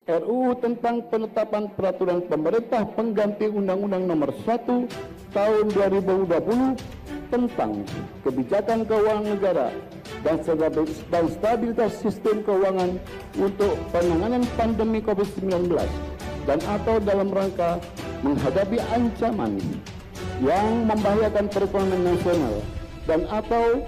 RUU tentang penetapan peraturan pemerintah pengganti Undang-Undang Nomor 1 Tahun 2020 tentang kebijakan keuangan negara dan stabilitas sistem keuangan untuk penanganan pandemi COVID-19 dan atau dalam rangka menghadapi ancaman yang membahayakan perekonomian nasional dan atau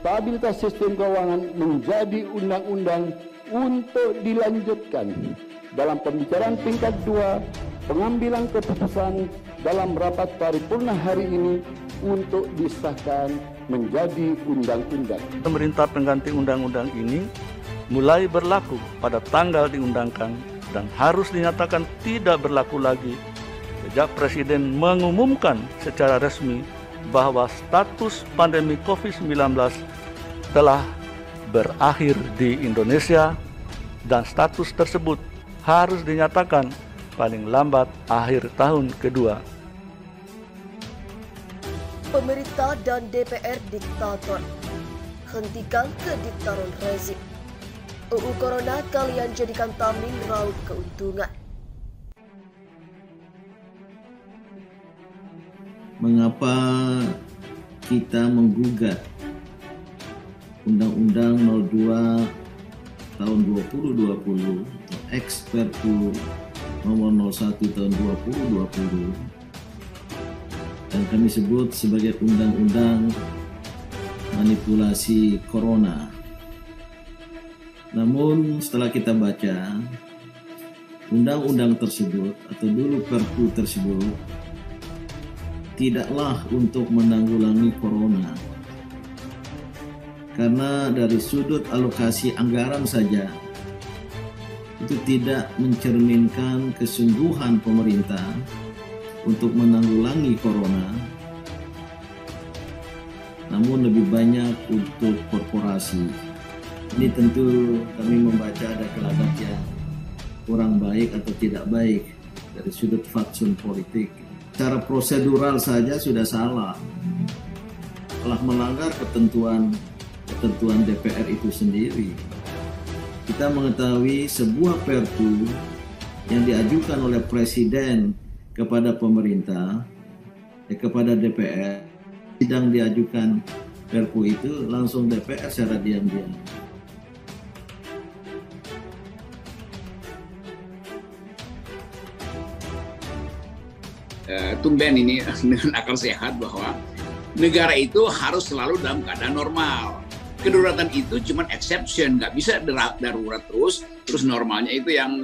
stabilitas sistem keuangan menjadi undang-undang untuk dilanjutkan dalam pembicaraan tingkat 2 pengambilan keputusan dalam rapat paripurna hari ini untuk disahkan menjadi undang-undang. Pemerintah pengganti undang-undang ini mulai berlaku pada tanggal diundangkan dan harus dinyatakan tidak berlaku lagi sejak Presiden mengumumkan secara resmi bahwa status pandemi COVID-19 telah berakhir di Indonesia dan status tersebut harus dinyatakan paling lambat akhir tahun kedua. Pemerintah dan DPR diktator. Hentikan kediktaran rezim. UU Corona kalian jadikan tameng raup keuntungan. Mengapa kita menggugat Undang-Undang 02 tahun 2020 atau Perpu nomor 01 tahun 2020 dan kami sebut sebagai Undang-Undang Manipulasi Corona. Namun setelah kita baca undang-undang tersebut atau dulu Perpu tersebut tidaklah untuk menanggulangi corona, karena dari sudut alokasi anggaran saja itu tidak mencerminkan kesungguhan pemerintah untuk menanggulangi corona, namun lebih banyak untuk korporasi. Ini tentu kami membaca ada gelagat yang kurang baik atau tidak baik dari sudut fatsun politik. Secara prosedural saja sudah salah, telah melanggar ketentuan DPR itu sendiri. Kita mengetahui sebuah Perpu yang diajukan oleh Presiden kepada pemerintah, kepada DPR, sidang diajukan Perpu itu langsung DPR secara diam-diam. Tumben ini dengan akal sehat bahwa negara itu harus selalu dalam keadaan normal. Kedaruratan itu cuma exception, nggak bisa darurat terus normalnya itu yang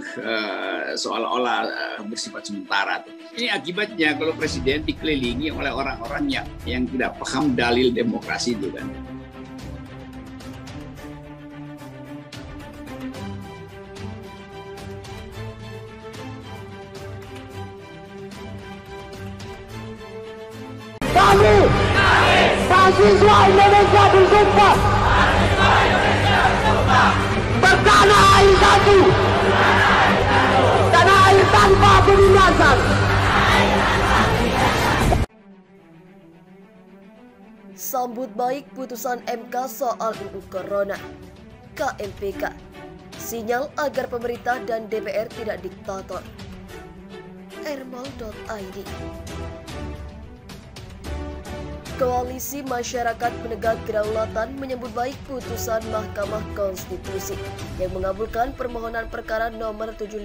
seolah-olah bersifat sementara. Ini akibatnya kalau presiden dikelilingi oleh orang-orang yang tidak paham dalil demokrasi itu kan. Kami, mahasiswa Indonesia bersumpah bertanah air satu, tanah air tanpa penindasan. Sambut baik putusan MK soal UU Corona. KMPK, sinyal agar pemerintah dan DPR tidak diktator. Ermal.id. Koalisi Masyarakat Penegak Kedaulatan menyambut baik putusan Mahkamah Konstitusi yang mengabulkan permohonan perkara nomor 75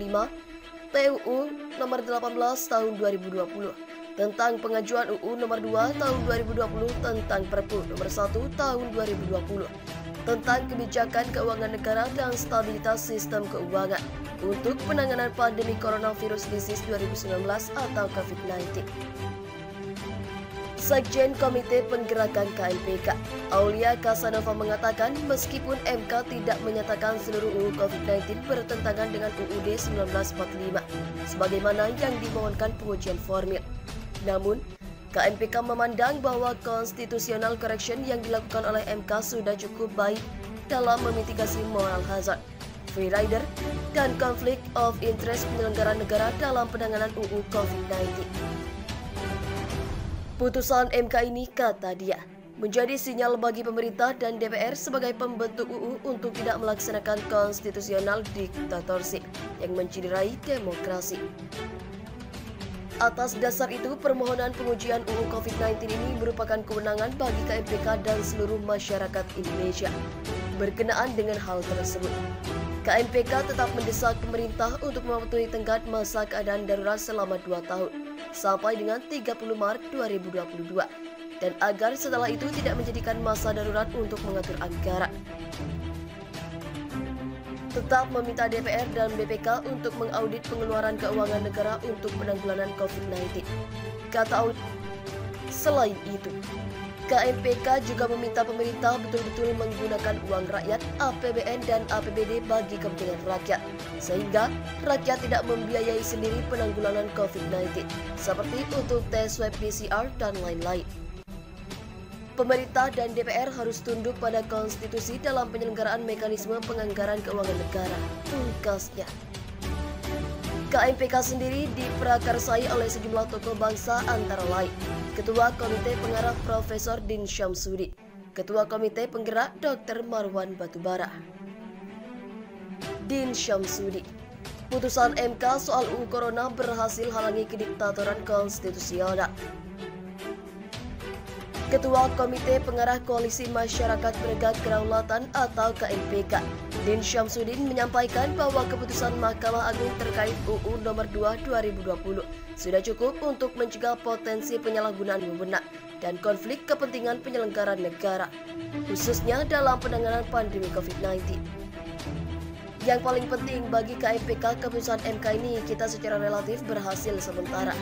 PUU nomor 18 tahun 2020 tentang pengajuan UU nomor 2 tahun 2020 tentang Perpu nomor 1 tahun 2020 tentang kebijakan keuangan negara dan stabilitas sistem keuangan untuk penanganan pandemi coronavirus disease 2019 atau COVID-19. Sekjen Komite Penggerakan KMPK, Aulia Kasanova mengatakan meskipun MK tidak menyatakan seluruh UU COVID-19 bertentangan dengan UUD 1945, sebagaimana yang dimohonkan pengujian formil. Namun, KMPK memandang bahwa constitutional correction yang dilakukan oleh MK sudah cukup baik dalam memitigasi moral hazard, free rider, dan konflik of interest penyelenggara negara dalam penanganan UU COVID-19. Putusan MK ini, kata dia, menjadi sinyal bagi pemerintah dan DPR sebagai pembentuk UU untuk tidak melaksanakan konstitusional diktatorship yang menciderai demokrasi. Atas dasar itu, permohonan pengujian UU COVID-19 ini merupakan kewenangan bagi KMPK dan seluruh masyarakat Indonesia. Berkenaan dengan hal tersebut, KMPK tetap mendesak pemerintah untuk mematuhi tenggat masa keadaan darurat selama 2 tahun, sampai dengan 30 Maret 2022, dan agar setelah itu tidak menjadikan masa darurat untuk mengatur anggaran. Tetap meminta DPR dan BPK untuk mengaudit pengeluaran keuangan negara untuk penanggulangan COVID-19. Kata audit, selain itu, KMPK juga meminta pemerintah betul-betul menggunakan uang rakyat, APBN dan APBD bagi kepentingan rakyat, sehingga rakyat tidak membiayai sendiri penanggulangan COVID-19, seperti untuk tes swab PCR dan lain-lain. Pemerintah dan DPR harus tunduk pada konstitusi dalam penyelenggaraan mekanisme penganggaran keuangan negara, pungkasnya. KMPK sendiri diprakarsai oleh sejumlah tokoh bangsa antara lain Ketua Komite Pengarah Profesor Din Syamsuddin, Ketua Komite Penggerak Dr. Marwan Batubara. Din Syamsuddin, putusan MK soal UU Corona berhasil halangi kediktatoran konstitusional. Ketua Komite Pengarah Koalisi Masyarakat Penegak Kedaulatan atau KMPK, Din Syamsuddin menyampaikan bahwa keputusan Mahkamah Agung terkait UU Nomor 2 2020 sudah cukup untuk mencegah potensi penyalahgunaan wewenang dan konflik kepentingan penyelenggara negara, khususnya dalam penanganan pandemi COVID-19. Yang paling penting bagi KMPK, keputusan MK ini kita secara relatif berhasil sementara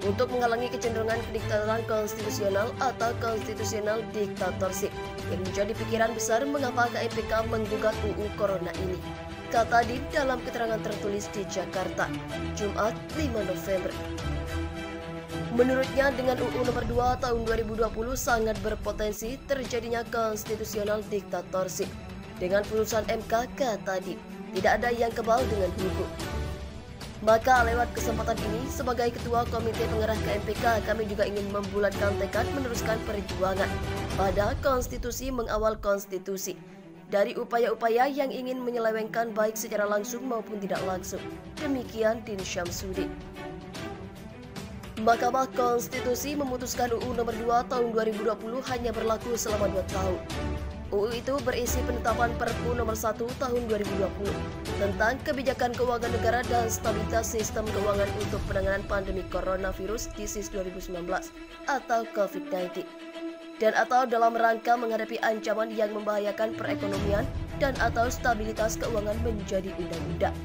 untuk menghalangi kecenderungan kediktatoran konstitusional atau konstitusional diktatorship yang menjadi pikiran besar mengapa KMPK menggugat UU Corona ini, kata Din dalam keterangan tertulis di Jakarta, Jumat 5 November. Menurutnya dengan UU Nomor 2 tahun 2020 sangat berpotensi terjadinya konstitusional diktatorship. Dengan putusan MK, kata Din, tidak ada yang kebal dengan hukum. Maka lewat kesempatan ini, sebagai Ketua Komite Pengarah KMPK, kami juga ingin membulatkan tekad meneruskan perjuangan pada konstitusi mengawal konstitusi dari upaya-upaya yang ingin menyelewengkan baik secara langsung maupun tidak langsung. Demikian Din Syamsuddin. Mahkamah Konstitusi memutuskan UU Nomor 2 tahun 2020 hanya berlaku selama 2 tahun. UU itu berisi penetapan Perpu Nomor 1 tahun 2020 tentang kebijakan keuangan negara dan stabilitas sistem keuangan untuk penanganan pandemi coronavirus disease 2019 atau COVID-19 dan atau dalam rangka menghadapi ancaman yang membahayakan perekonomian dan atau stabilitas keuangan menjadi undang-undang.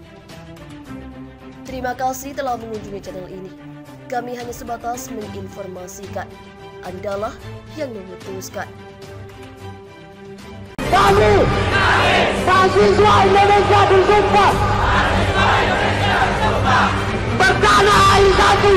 Terima kasih telah mengunjungi channel ini. Kami hanya sebatas menginformasikan. Andalah yang memutuskan. Kami, mahasiswa Indonesia bersumpah bersama satu.